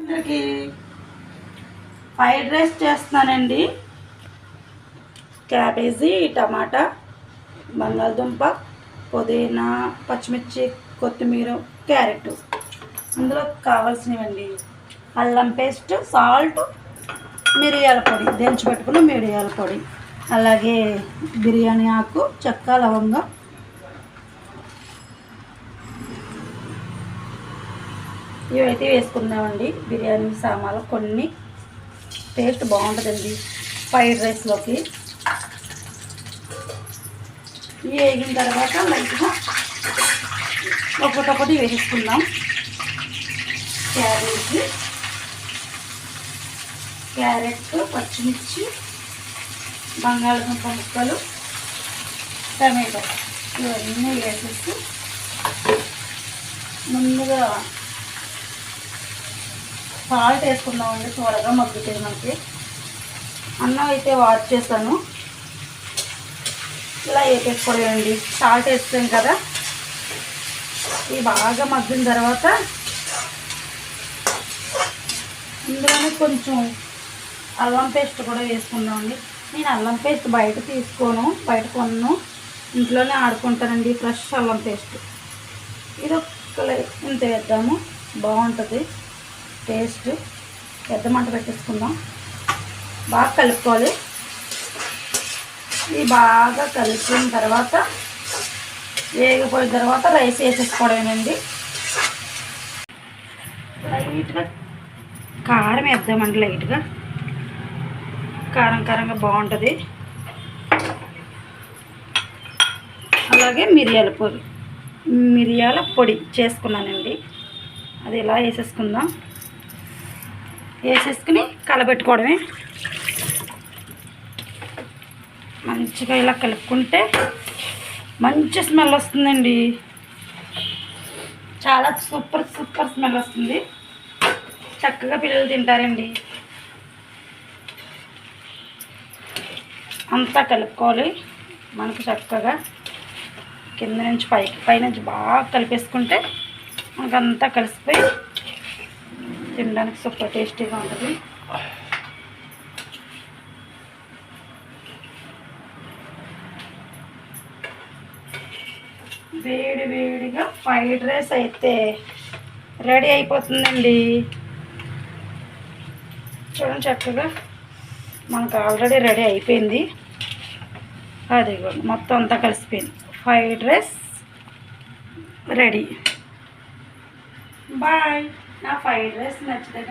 అందరికి fried rice చేస్తున్నానండి. Cabbage, టమాటా, బంగాళదుంప, పుదీనా, పచ్చిమిర్చి, కొత్తిమీర, క్యారెట్. ఇందులో కావాల్సినవండి అల్లం పేస్ట్, సాల్ట్, మిరియాల పొడి, దంచి పెట్టుకున్న మిరియాల పొడి, అలాగే బిర్యానీ ఆకు, చెక్క, లవంగం, ఇవైతే వేసుకుందామండి. బిర్యానీ సామాన్లు కొన్ని. టేస్ట్ బాగుంటుందండి ఫ్రైడ్ రైస్లోకి. ఇవి వేగిన తర్వాత లైట్గా ఒకటి వేసుకుందాం. క్యాబేజీ, క్యారెట్, పచ్చిమిర్చి, బంగాళదుంప ముక్కలు, టమాటో ఇవన్నీ వేసేసి ముందుగా సాల్ట్ వేసుకుందామండి. త్వరగా మగ్గుతుంది మనకి. అన్నం అయితే వాష్ చేస్తాను. ఇలా వేసేసుకోలేండి. సాల్ట్ వేస్తాం కదా. ఇవి బాగా మగ్గిన తర్వాత ఇందులోనే కొంచెం అల్లం పేస్ట్ కూడా వేసుకుందామండి. నేను అల్లం పేస్ట్ బయట కొనను, ఇంట్లోనే ఆడుకుంటానండి. ఫ్రెష్ అల్లం పేస్ట్ ఇది ఇంత వేద్దాము, బాగుంటుంది టేస్ట్. పెద్ద మంట పెట్టేసుకుందాం. బాగా కలుపుకోవాలి. ఇది బాగా కలిపిన తర్వాత వేగిపోయిన తర్వాత రైస్ వేసేసుకోవడమేనండి. లైట్గా కారం వేద్దామండి. లైట్గా కారంగా బాగుంటుంది. అలాగే మిరియాల పొడి చేసుకున్నానండి. అది ఇలా వేసేసుకుందాం. వేసేసుకుని కలబెట్టుకోవడమే. మంచిగా ఇలా కలుపుకుంటే మంచి స్మెల్ వస్తుందండి. చాలా సూపర్ స్మెల్ వస్తుంది. చక్కగా పిల్లలు తింటారండి. అంతా కలుపుకోవాలి మనకు చక్కగా. కింద నుంచి పైనుంచి బాగా కలిపేసుకుంటే మనకు అంతా కలిసిపోయి తినడానికి సూపర్ టేస్టీగా ఉంటుంది. వేడిగా ఫ్రైడ్ రైస్ అయితే రెడీ అయిపోతుందండి. చూడండి చక్కగా మనకు ఆల్రెడీ రెడీ అయిపోయింది. అది మొత్తం అంతా కలిసిపోయింది. Fried rice ready. బాయ్. నా ఫ్రైడ్ రైస్ నచ్చితే